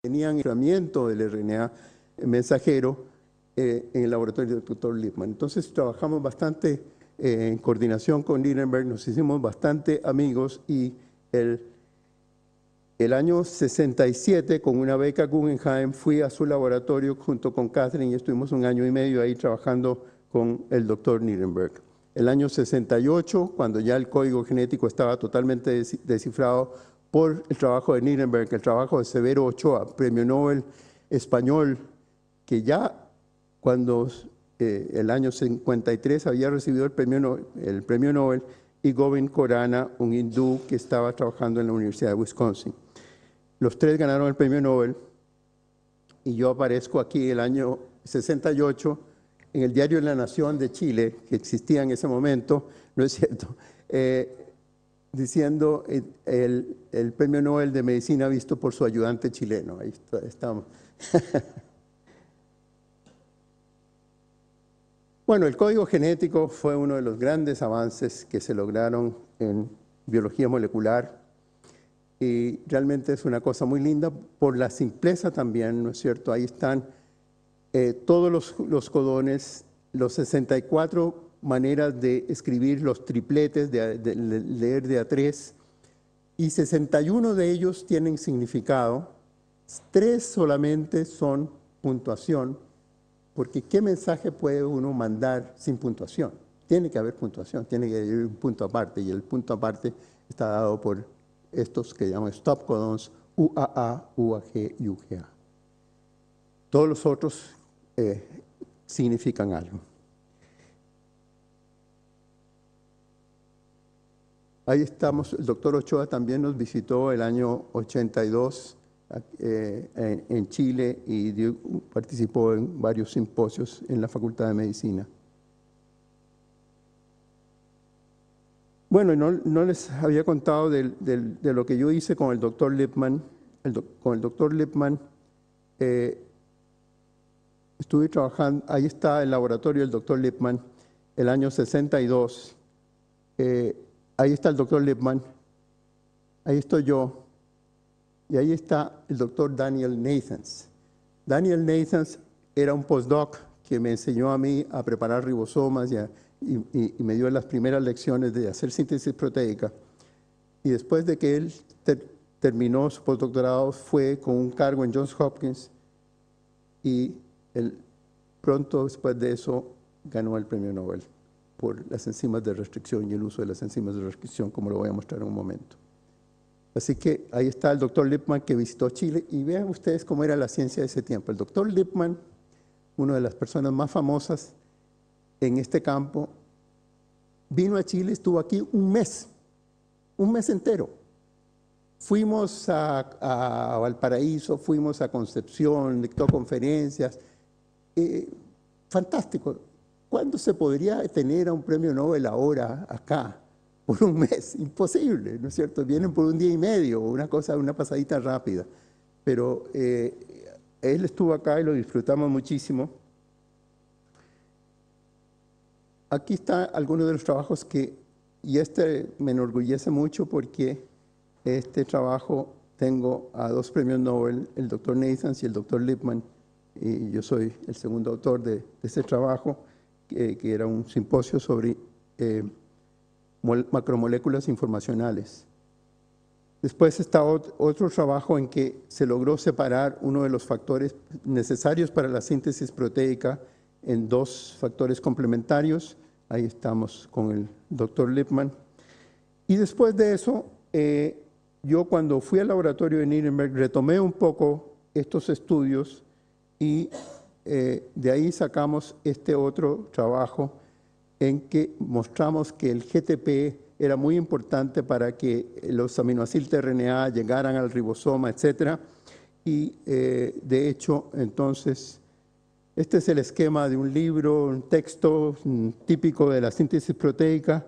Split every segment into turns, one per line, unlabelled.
tenían entrenamiento del RNA mensajero en el laboratorio del Dr. Lipman. Entonces trabajamos bastante en coordinación con Nirenberg, nos hicimos bastante amigos y el año 67, con una beca Guggenheim, fui a su laboratorio junto con Catherine y estuvimos 1 año y medio ahí trabajando con el doctor Nirenberg. El año 68, cuando ya el código genético estaba totalmente descifrado por el trabajo de Nirenberg, el trabajo de Severo Ochoa, premio Nobel español, que ya cuando el año 53 había recibido el premio Nobel, y Govind Khorana, un hindú que estaba trabajando en la Universidad de Wisconsin. Los tres ganaron el premio Nobel y yo aparezco aquí el año 68 en el diario La Nación de Chile, que existía en ese momento, no es cierto, diciendo el premio Nobel de Medicina visto por su ayudante chileno. Ahí estamos. Bueno, el código genético fue uno de los grandes avances que se lograron en biología molecular y realmente es una cosa muy linda por la simpleza también, ¿no es cierto? Ahí están todos los codones, los 64 maneras de escribir los tripletes, de leer de a 3, y 61 de ellos tienen significado, 3 solamente son puntuación, porque ¿qué mensaje puede uno mandar sin puntuación? Tiene que haber puntuación, tiene que haber un punto aparte, y el punto aparte está dado por estos que llaman stop codons, UAA, UAG y UGA. Todos los otros significan algo. Ahí estamos, el doctor Ochoa también nos visitó el año 82 en Chile y participó en varios simposios en la Facultad de Medicina. Bueno, no les había contado de lo que yo hice con el doctor Lipman. Con el doctor Lipman estuve trabajando, ahí está el laboratorio del doctor Lipman, el año 62. Ahí está el doctor Lipman, ahí estoy yo, y ahí está el doctor Daniel Nathans. Daniel Nathans era un postdoc que me enseñó a mí a preparar ribosomas y me dio las primeras lecciones de hacer síntesis proteica. Y después de que él terminó su postdoctorado, fue con un cargo en Johns Hopkins y pronto después de eso ganó el premio Nobel por las enzimas de restricción y el uso de las enzimas de restricción, como lo voy a mostrar en un momento. Así que ahí está el doctor Lipman que visitó Chile y vean ustedes cómo era la ciencia de ese tiempo. El doctor Lipman, una de las personas más famosas en este campo, vino a Chile, estuvo aquí un mes entero. Fuimos a Valparaíso, fuimos a Concepción, dictó conferencias. Fantástico. ¿Cuándo se podría tener a un premio Nobel ahora acá? Por un mes, imposible, ¿no es cierto? Vienen por un día y medio, una pasadita rápida. Pero él estuvo acá y lo disfrutamos muchísimo. Aquí están algunos de los trabajos y me enorgullece mucho porque este trabajo tengo a 2 premios Nobel, el doctor Nathans y el doctor Lipman, y yo soy el segundo autor de ese trabajo, que era un simposio sobre macromoléculas informacionales. Después está otro trabajo en que se logró separar uno de los factores necesarios para la síntesis proteica en 2 factores complementarios. Ahí estamos con el doctor Lipman. Y después de eso, yo cuando fui al laboratorio de Nirenberg retomé un poco estos estudios y de ahí sacamos este otro trabajo en que mostramos que el GTP era muy importante para que los aminoácidos de RNA llegaran al ribosoma, etc. Y de hecho, entonces, este es el esquema de un libro, un texto típico de la síntesis proteica,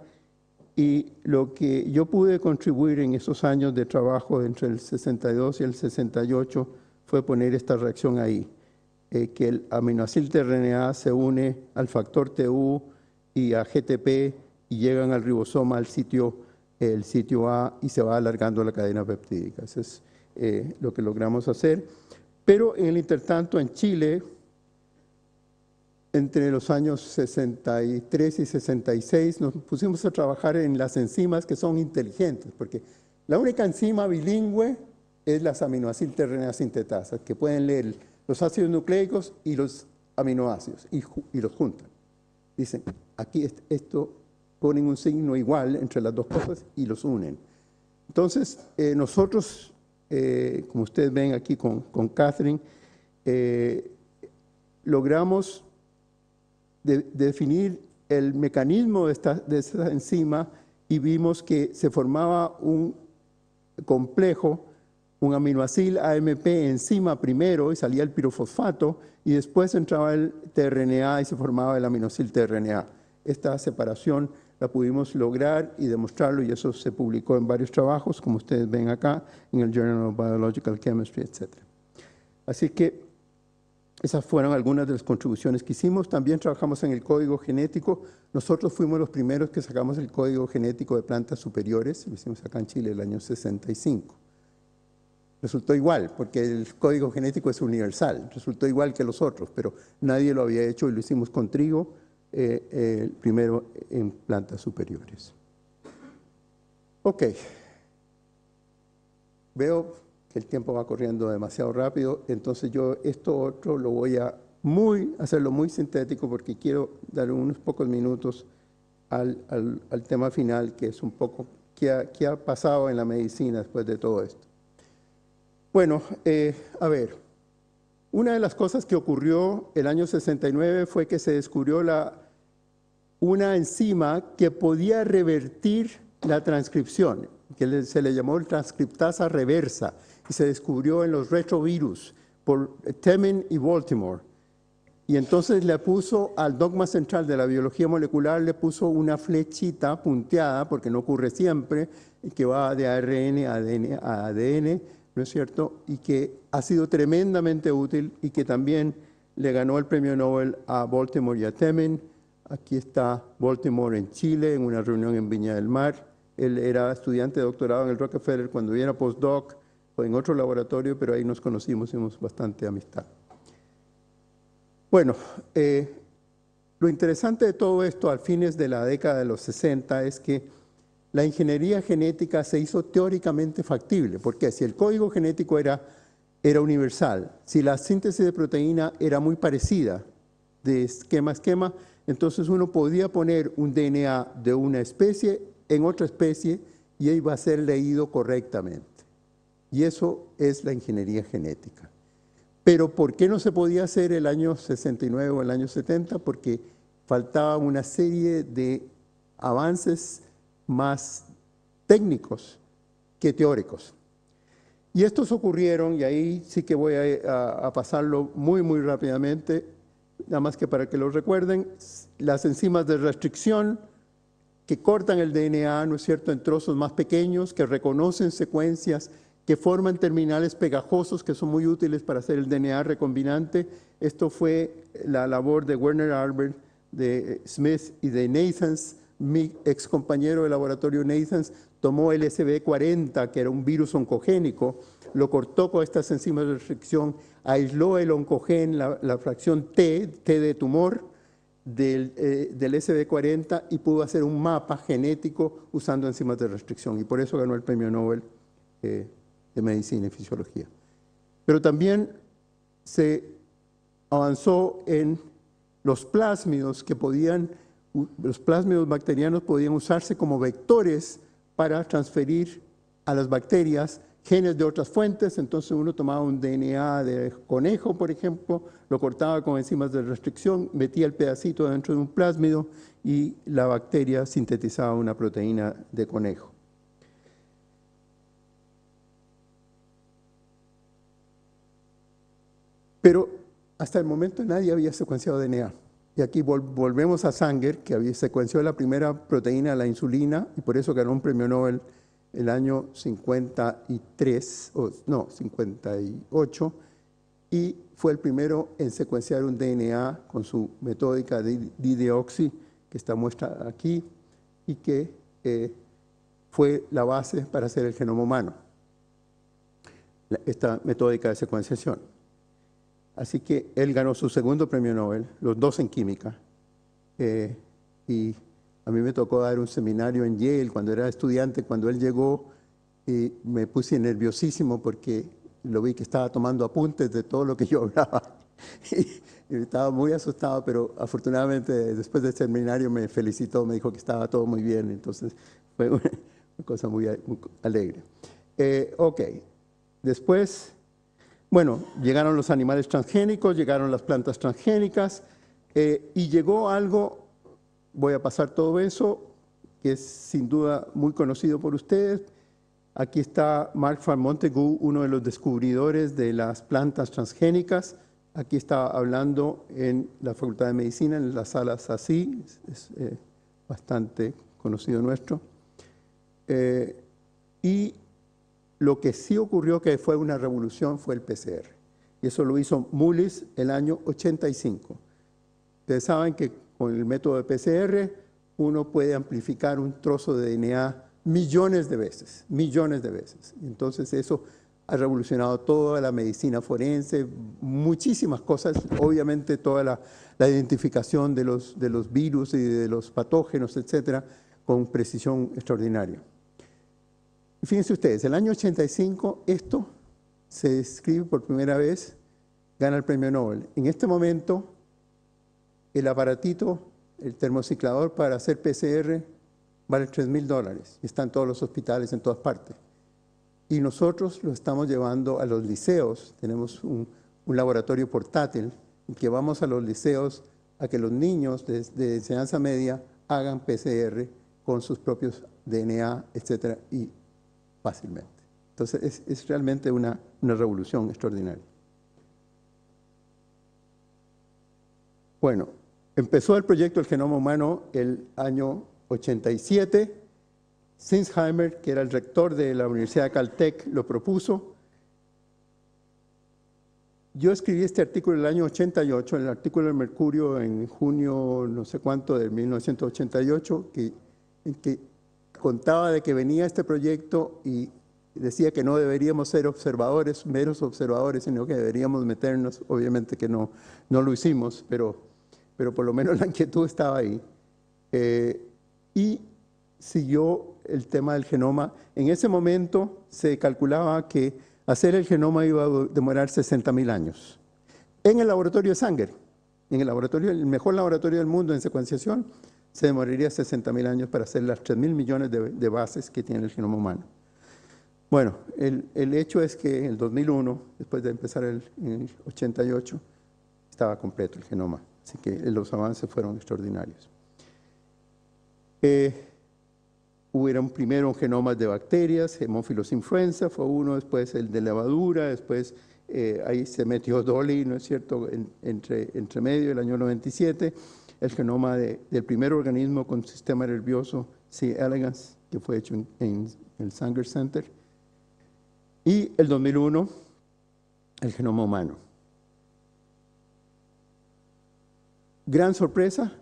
y lo que yo pude contribuir en esos años de trabajo entre el 62 y el 68 fue poner esta reacción ahí, que el aminoácido de RNA se une al factor TU y a GTP y llegan al ribosoma, el sitio A, y se va alargando la cadena peptídica. Eso es lo que logramos hacer. Pero en el intertanto, en Chile, entre los años 63 y 66, nos pusimos a trabajar en las enzimas que son inteligentes, porque la única enzima bilingüe es las aminoacil-tRNA sintetasas, que pueden leer los ácidos nucleicos y los aminoácidos y los juntan. Dicen, aquí esto ponen un signo igual entre las dos cosas y los unen. Entonces, nosotros, como ustedes ven aquí con Catherine, logramos definir el mecanismo de esta enzima y vimos que se formaba un complejo, un aminoacil AMP enzima primero y salía el pirofosfato y después entraba el tRNA y se formaba el aminoacil tRNA. Esta separación la pudimos lograr y demostrarlo y eso se publicó en varios trabajos, como ustedes ven acá, en el Journal of Biological Chemistry, etc. Así que esas fueron algunas de las contribuciones que hicimos. También trabajamos en el código genético. Nosotros fuimos los primeros que sacamos el código genético de plantas superiores. Lo hicimos acá en Chile el año 65. Resultó igual, porque el código genético es universal. Resultó igual que los otros, pero nadie lo había hecho y lo hicimos con trigo, primero en plantas superiores. Ok. Veo que el tiempo va corriendo demasiado rápido, entonces yo esto otro lo voy a hacerlo muy sintético porque quiero dar unos pocos minutos al tema final, que es un poco qué ha pasado en la medicina después de todo esto. Bueno, a ver, una de las cosas que ocurrió el año 69 fue que se descubrió una enzima que podía revertir la transcripción, que se le llamó transcriptasa reversa, y se descubrió en los retrovirus por Temin y Baltimore. Y entonces le puso al dogma central de la biología molecular, le puso una flechita punteada, porque no ocurre siempre, que va de ARN a ADN, ¿no es cierto? Y que ha sido tremendamente útil y que también le ganó el premio Nobel a Baltimore y a Temin. Aquí está Baltimore en Chile, en una reunión en Viña del Mar. Él era estudiante de doctorado en el Rockefeller cuando era postdoc, o en otro laboratorio, pero ahí nos conocimos, hicimos bastante amistad. Bueno, lo interesante de todo esto al fines de la década de los 60 es que la ingeniería genética se hizo teóricamente factible, porque si el código genético era universal, si la síntesis de proteína era muy parecida de esquema a esquema, entonces uno podía poner un DNA de una especie en otra especie y iba a ser leído correctamente. Y eso es la ingeniería genética. Pero ¿por qué no se podía hacer el año 69 o el año 70? Porque faltaba una serie de avances más técnicos que teóricos. Y estos ocurrieron, y ahí sí que voy a pasarlo muy rápidamente, nada más que para que lo recuerden, las enzimas de restricción que cortan el DNA, ¿no es cierto?, en trozos más pequeños, que reconocen secuencias, que forman terminales pegajosos que son muy útiles para hacer el DNA recombinante. Esto fue la labor de Werner Albert, de Smith y de Nathans. Mi ex compañero de laboratorio Nathans tomó el SB40, que era un virus oncogénico, lo cortó con estas enzimas de restricción, aisló el oncogen, la fracción T de tumor del SB40 y pudo hacer un mapa genético usando enzimas de restricción. Y por eso ganó el premio Nobel de Medicina y Fisiología. Pero también se avanzó en los plásmidos los plásmidos bacterianos podían usarse como vectores para transferir a las bacterias genes de otras fuentes. Entonces uno tomaba un DNA de conejo, por ejemplo, lo cortaba con enzimas de restricción, metía el pedacito dentro de un plásmido y la bacteria sintetizaba una proteína de conejo. Pero hasta el momento nadie había secuenciado DNA. Y aquí volvemos a Sanger, que había secuenciado la primera proteína, la insulina, y por eso ganó un premio Nobel el año 58, y fue el primero en secuenciar un DNA con su metódica de dideoxi, que está muestra aquí, y que fue la base para hacer el genoma humano, esta metódica de secuenciación. Así que él ganó su segundo premio Nobel, los dos en química. Y a mí me tocó dar un seminario en Yale cuando era estudiante. Cuando él llegó, me puse nerviosísimo porque lo vi que estaba tomando apuntes de todo lo que yo hablaba. Y estaba muy asustado, pero afortunadamente después del seminario me felicitó, me dijo que estaba todo muy bien. Entonces fue una cosa muy alegre. Ok, después, bueno, llegaron los animales transgénicos, llegaron las plantas transgénicas y llegó algo, voy a pasar todo eso, que es sin duda muy conocido por ustedes. Aquí está Mark van Montagu, uno de los descubridores de las plantas transgénicas. Aquí está hablando en la Facultad de Medicina, en la sala Sassi, es bastante conocido nuestro. Y lo que sí ocurrió que fue una revolución fue el PCR. Y eso lo hizo Mullis el año 85. Ustedes saben que con el método de PCR uno puede amplificar un trozo de DNA millones de veces, millones de veces. Entonces eso ha revolucionado toda la medicina forense, muchísimas cosas, obviamente toda la identificación de los virus y de los patógenos, etcétera, con precisión extraordinaria. Y fíjense ustedes, el año 85 esto se escribe por primera vez, gana el premio Nobel. En este momento, el aparatito, el termociclador para hacer PCR vale $3,000 y está en todos los hospitales, en todas partes. Y nosotros lo estamos llevando a los liceos. Tenemos un laboratorio portátil en que vamos a los liceos a que los niños de enseñanza media hagan PCR con sus propios DNA, etcétera, y fácilmente. Entonces es realmente una revolución extraordinaria. Bueno, empezó el proyecto del genoma humano el año 87. Sinsheimer, que era el rector de la Universidad de Caltech, lo propuso. Yo escribí este artículo en el año 88, el artículo del Mercurio en junio, no sé cuánto, de 1988, en que contaba de que venía este proyecto y decía que no deberíamos ser observadores, meros observadores, sino que deberíamos meternos. Obviamente que no lo hicimos, pero por lo menos la inquietud estaba ahí. Y siguió el tema del genoma. En ese momento se calculaba que hacer el genoma iba a demorar 60.000 años. En el laboratorio de Sanger, el mejor laboratorio del mundo en secuenciación, se demoraría 60.000 años para hacer las 3.000 millones de bases que tiene el genoma humano. Bueno, el hecho es que en el 2001, después de empezar en el 88, estaba completo el genoma. Así que los avances fueron extraordinarios. Hubieron primero genomas de bacterias, Haemophilus influenza fue uno, después el de levadura, después ahí se metió Dolly, ¿no es cierto?, entre medio, el año 97, el genoma del primer organismo con sistema nervioso, C. elegans, que fue hecho en el Sanger Center, y el 2001, el genoma humano. Gran sorpresa.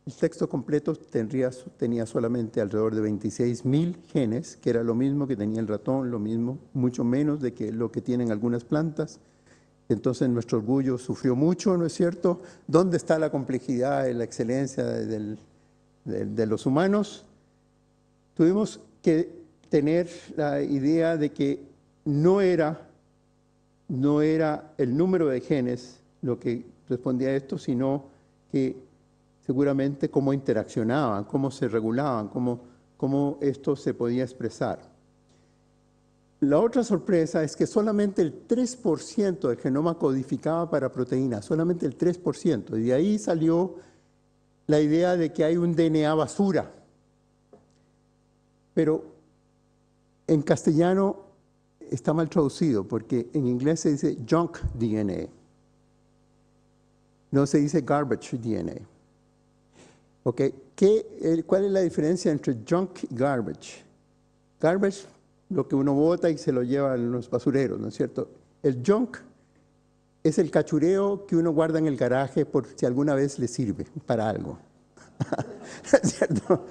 El texto completo tenía solamente alrededor de 26.000 genes, que era lo mismo que tenía el ratón, lo mismo, mucho menos de que lo que tienen algunas plantas. Entonces nuestro orgullo sufrió mucho, ¿no es cierto? ¿Dónde está la complejidad y la excelencia de los humanos? Tuvimos que tener la idea de que no era el número de genes lo que respondía a esto, sino que seguramente cómo interaccionaban, cómo se regulaban, cómo esto se podía expresar. La otra sorpresa es que solamente el 3% del genoma codificaba para proteínas, solamente el 3%. Y de ahí salió la idea de que hay un DNA basura. Pero en castellano está mal traducido, porque en inglés se dice junk DNA. No se dice garbage DNA. Okay. ¿Cuál es la diferencia entre junk y garbage? Garbage, lo que uno bota y se lo lleva a los basureros, ¿no es cierto? El junk es el cachureo que uno guarda en el garaje por si alguna vez le sirve para algo. ¿Es cierto?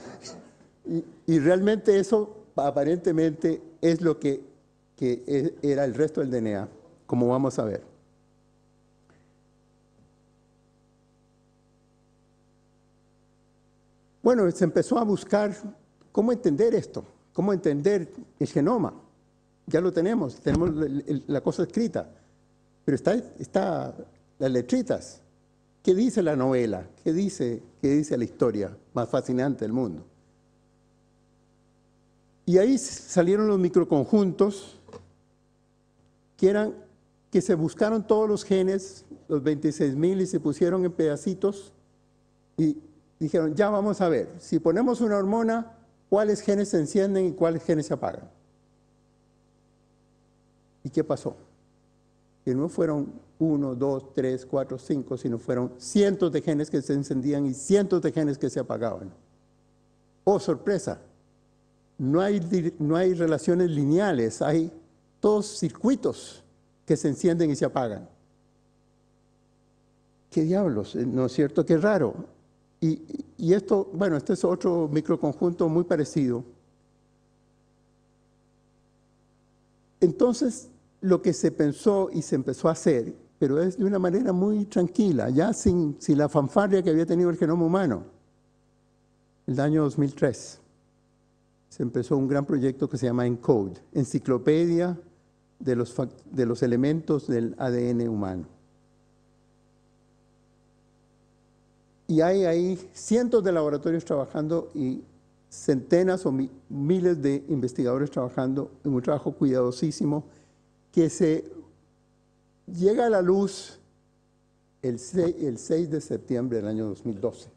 Y realmente eso aparentemente es lo que era el resto del DNA, como vamos a ver. bueno, se empezó a buscar cómo entender esto, cómo entender el genoma. Ya lo tenemos la cosa escrita, pero está las letritas. ¿Qué dice la novela? ¿Qué dice la historia más fascinante del mundo? Y ahí salieron los microconjuntos que se buscaron todos los genes, los 26,000, y se pusieron en pedacitos y dijeron, ya vamos a ver, si ponemos una hormona, ¿cuáles genes se encienden y cuáles genes se apagan? ¿Y qué pasó? Que no fueron 1, 2, 3, 4, 5, sino fueron cientos de genes que se encendían y cientos de genes que se apagaban. ¡Oh, sorpresa! No hay relaciones lineales, hay todos circuitos que se encienden y se apagan. ¿Qué diablos? ¿No es cierto? Qué raro. Y esto, bueno, este es otro microconjunto muy parecido. Entonces, lo que se pensó y se empezó a hacer, pero es de una manera muy tranquila, ya sin la fanfarria que había tenido el genoma humano. El año 2003 se empezó un gran proyecto que se llama ENCODE, Enciclopedia de los elementos del ADN humano. Y hay ahí cientos de laboratorios trabajando y centenas o miles de investigadores trabajando en un trabajo cuidadosísimo que se llega a la luz el 6 de septiembre del año 2012,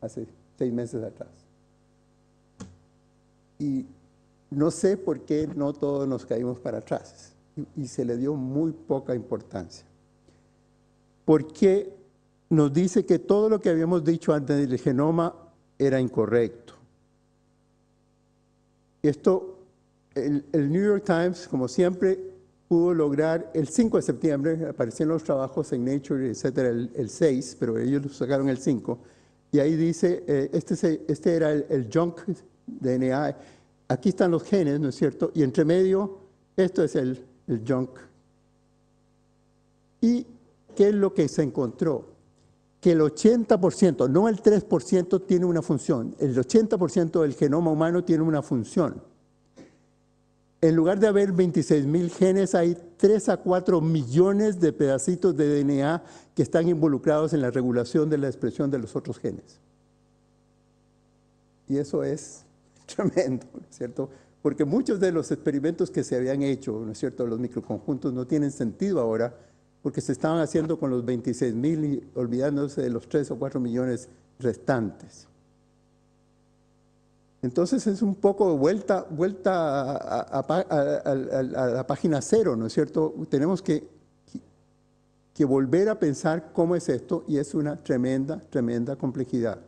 hace 6 meses atrás. Y no sé por qué no todos nos caímos para atrás y se le dio muy poca importancia. Porque nos dice que todo lo que habíamos dicho antes del genoma era incorrecto. Esto, el New York Times, como siempre, pudo lograr el 5 de septiembre, aparecieron los trabajos en Nature, etcétera, el 6, pero ellos lo sacaron el 5, y ahí dice, este era el junk DNA, aquí están los genes, ¿no es cierto? Y entre medio, esto es el junk. ¿Y qué es lo que se encontró? Que el 80%, no el 3%, tiene una función. El 80% del genoma humano tiene una función. En lugar de haber 26,000 genes, hay 3 a 4 millones de pedacitos de DNA que están involucrados en la regulación de la expresión de los otros genes. Y eso es tremendo, ¿no es cierto? Porque muchos de los experimentos que se habían hecho, ¿no es cierto?, los microconjuntos no tienen sentido ahora, porque se estaban haciendo con los 26,000 y olvidándose de los 3 o 4 millones restantes. Entonces es un poco de vuelta a la página cero, ¿no es cierto? Tenemos que volver a pensar cómo es esto, y es una tremenda, tremenda complejidad.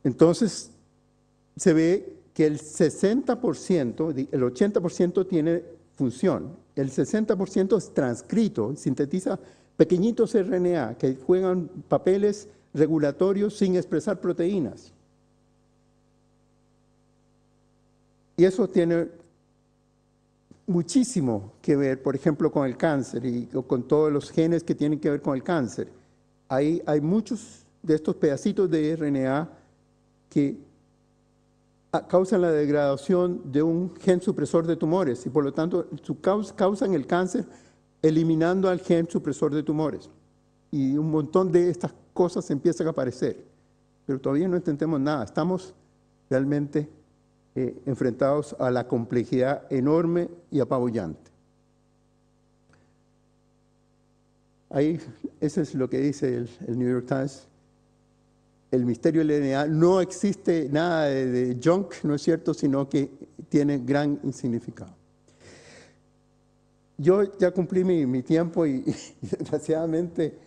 Entonces se ve que el 60%, el 80% tiene función, el 60% es transcrito, sintetiza pequeñitos RNA que juegan papeles regulatorios sin expresar proteínas. Y eso tiene muchísimo que ver, por ejemplo, con el cáncer y con todos los genes que tienen que ver con el cáncer. Hay muchos de estos pedacitos de RNA que causan la degradación de un gen supresor de tumores y por lo tanto causan el cáncer eliminando al gen supresor de tumores. Y un montón de estas cosas empiezan a aparecer, pero todavía no entendemos nada. Estamos realmente enfrentados a la complejidad enorme y apabullante. Ahí, eso es lo que dice el New York Times. El misterio del DNA, no existe nada de junk, ¿no es cierto?, sino que tiene gran significado. Yo ya cumplí mi tiempo y desgraciadamente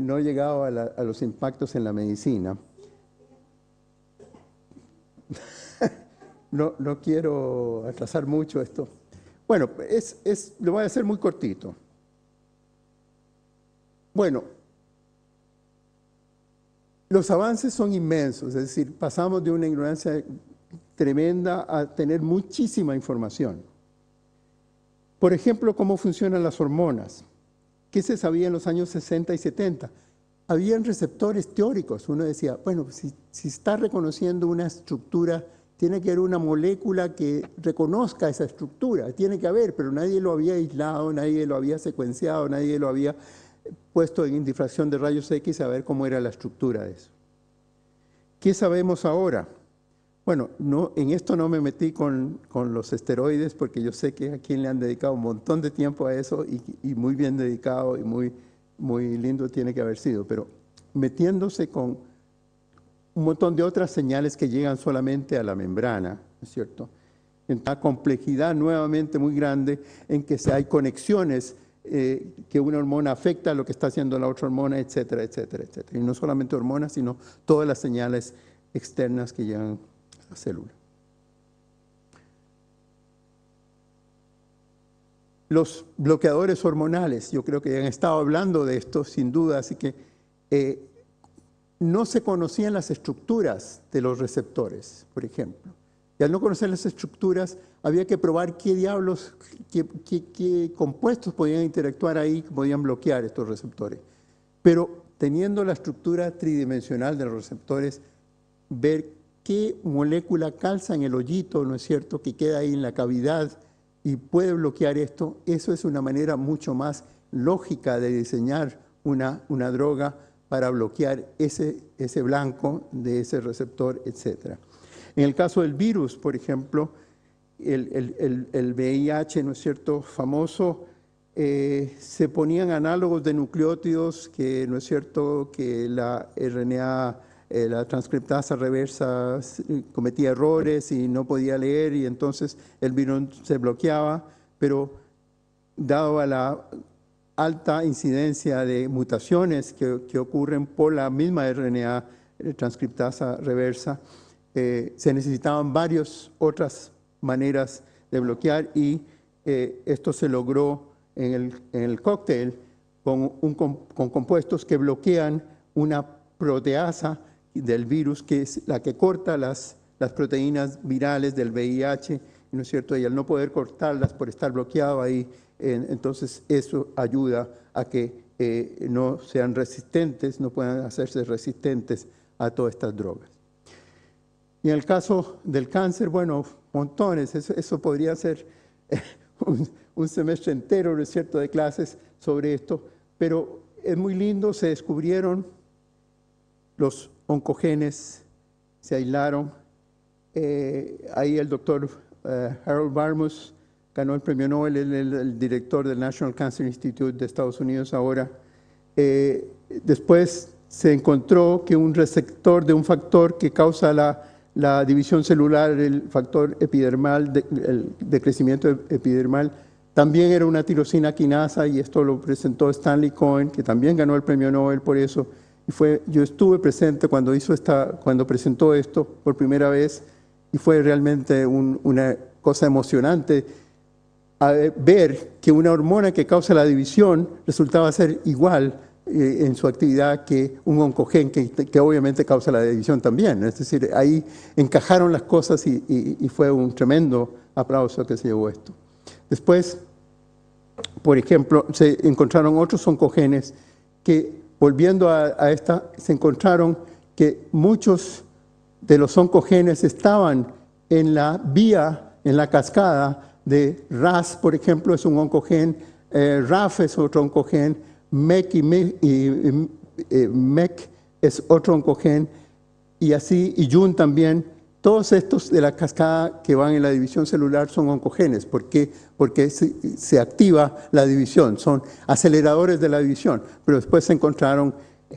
no he llegado a los impactos en la medicina. No quiero atrasar mucho esto. Bueno, lo voy a hacer muy cortito. Bueno, los avances son inmensos, es decir, pasamos de una ignorancia tremenda a tener muchísima información. Por ejemplo, cómo funcionan las hormonas. ¿Qué se sabía en los años 60 y 70? habían receptores teóricos. Uno decía, bueno, si está reconociendo una estructura, tiene que haber una molécula que reconozca esa estructura, tiene que haber, pero nadie lo había aislado, nadie lo había secuenciado, nadie lo había puesto en difracción de rayos X a ver cómo era la estructura de eso. ¿Qué sabemos ahora? Bueno, en esto no me metí con los esteroides porque yo sé que a quien le han dedicado un montón de tiempo a eso y muy bien dedicado y muy lindo tiene que haber sido, pero metiéndose con un montón de otras señales que llegan solamente a la membrana, ¿no es cierto? En una complejidad nuevamente muy grande en que hay conexiones que una hormona afecta a lo que está haciendo la otra hormona, etcétera, etcétera, etcétera. Y no solamente hormonas, sino todas las señales externas que llegan a la célula. Los bloqueadores hormonales, yo creo que han estado hablando de esto sin duda, así que no se conocían las estructuras de los receptores, por ejemplo. Y al no conocer las estructuras, había que probar qué diablos, qué compuestos podían interactuar ahí, que podían bloquear estos receptores. Pero teniendo la estructura tridimensional de los receptores, ver qué molécula calza en el hoyito, ¿no es cierto?, que queda ahí en la cavidad y puede bloquear esto, eso es una manera mucho más lógica de diseñar una droga para bloquear ese blanco de ese receptor, etc. En el caso del virus, por ejemplo, el VIH, ¿no es cierto?, famoso, se ponían análogos de nucleótidos que, ¿no es cierto?, que la RNA, la transcriptasa reversa cometía errores y no podía leer y entonces el virus se bloqueaba, pero dado a la alta incidencia de mutaciones que ocurren por la misma RNA transcriptasa reversa, se necesitaban varias otras maneras de bloquear y esto se logró en el cóctel con compuestos que bloquean una proteasa del virus, que es la que corta las proteínas virales del VIH, ¿no es cierto? Y al no poder cortarlas por estar bloqueado ahí, entonces eso ayuda a que no sean resistentes, no puedan hacerse resistentes a todas estas drogas. Y en el caso del cáncer, bueno, montones, eso podría ser un semestre entero, ¿no es cierto?, de clases sobre esto, pero es muy lindo, se descubrieron los oncogenes, se aislaron. Ahí el doctor Harold Varmus ganó el premio Nobel, el director del National Cancer Institute de Estados Unidos ahora. Después se encontró que un receptor de un factor que causa la división celular, el factor epidermal, de crecimiento epidermal, también era una tirosina quinasa, y esto lo presentó Stanley Cohen, que también ganó el premio Nobel por eso. Y yo estuve presente cuando presentó esto por primera vez, y fue realmente una cosa emocionante ver que una hormona que causa la división resultaba ser igual en su actividad que un oncogen que obviamente causa la división también. Es decir, ahí encajaron las cosas y fue un tremendo aplauso que se llevó esto. Después, por ejemplo, se encontraron otros oncogenes que, volviendo a esta, se encontraron que muchos de los oncogenes estaban en la vía, en la cascada de RAS, por ejemplo, es un oncogen, RAF es otro oncogen, MEK y MEK es otro oncogen, y así, y YUN también. Todos estos de la cascada que van en la división celular son oncogenes. ¿Por qué? Porque se activa la división, son aceleradores de la división. Pero después se encontraron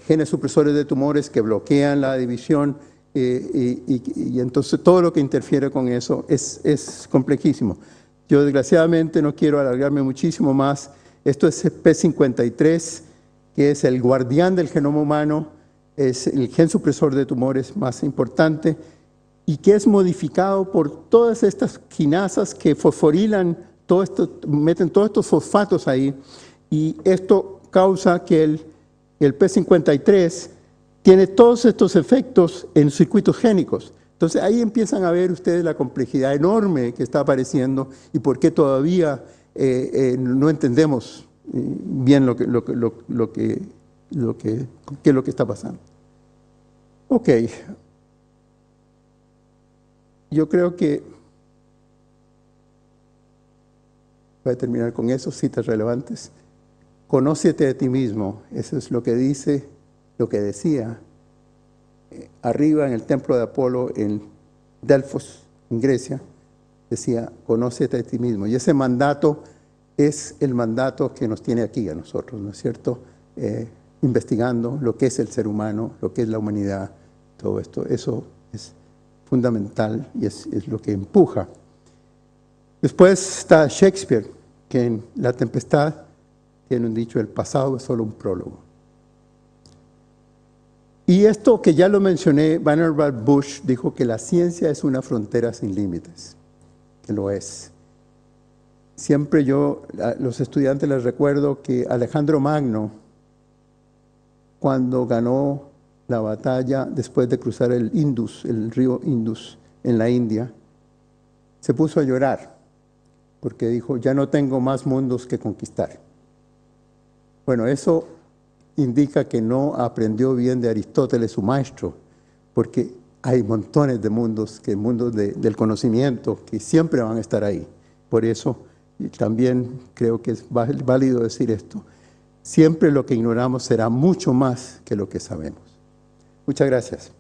genes supresores de tumores que bloquean la división y entonces todo lo que interfiere con eso es complejísimo. Yo desgraciadamente no quiero alargarme muchísimo más. Esto es P53, que es el guardián del genoma humano, es el gen supresor de tumores más importante, y que es modificado por todas estas quinasas que fosforilan todo esto, meten todos estos fosfatos ahí, y esto causa que el P53 tiene todos estos efectos en circuitos génicos. Entonces ahí empiezan a ver ustedes la complejidad enorme que está apareciendo y por qué todavía no entendemos bien lo qué es lo que está pasando. Ok. Yo creo que voy a terminar con eso, citas relevantes. Conócete a ti mismo. Eso es lo que dice, lo que decía arriba en el templo de Apolo en Delfos, en Grecia. Decía, conócete a ti mismo. Y ese mandato es el mandato que nos tiene aquí a nosotros, ¿no es cierto? Investigando lo que es el ser humano, lo que es la humanidad, todo esto. Eso es fundamental y es lo que empuja. Después está Shakespeare, que en La Tempestad tiene un dicho, el pasado es solo un prólogo. Y esto que ya lo mencioné, Vannevar Bush dijo que la ciencia es una frontera sin límites, que lo es. Siempre yo a los estudiantes les recuerdo que Alejandro Magno, cuando ganó la batalla después de cruzar el Indus, el río Indus en la India, se puso a llorar porque dijo, ya no tengo más mundos que conquistar. Bueno, eso indica que no aprendió bien de Aristóteles, su maestro, porque hay montones de mundos, del conocimiento, que siempre van a estar ahí. Por eso también creo que es válido decir esto. Siempre lo que ignoramos será mucho más que lo que sabemos. Muchas gracias.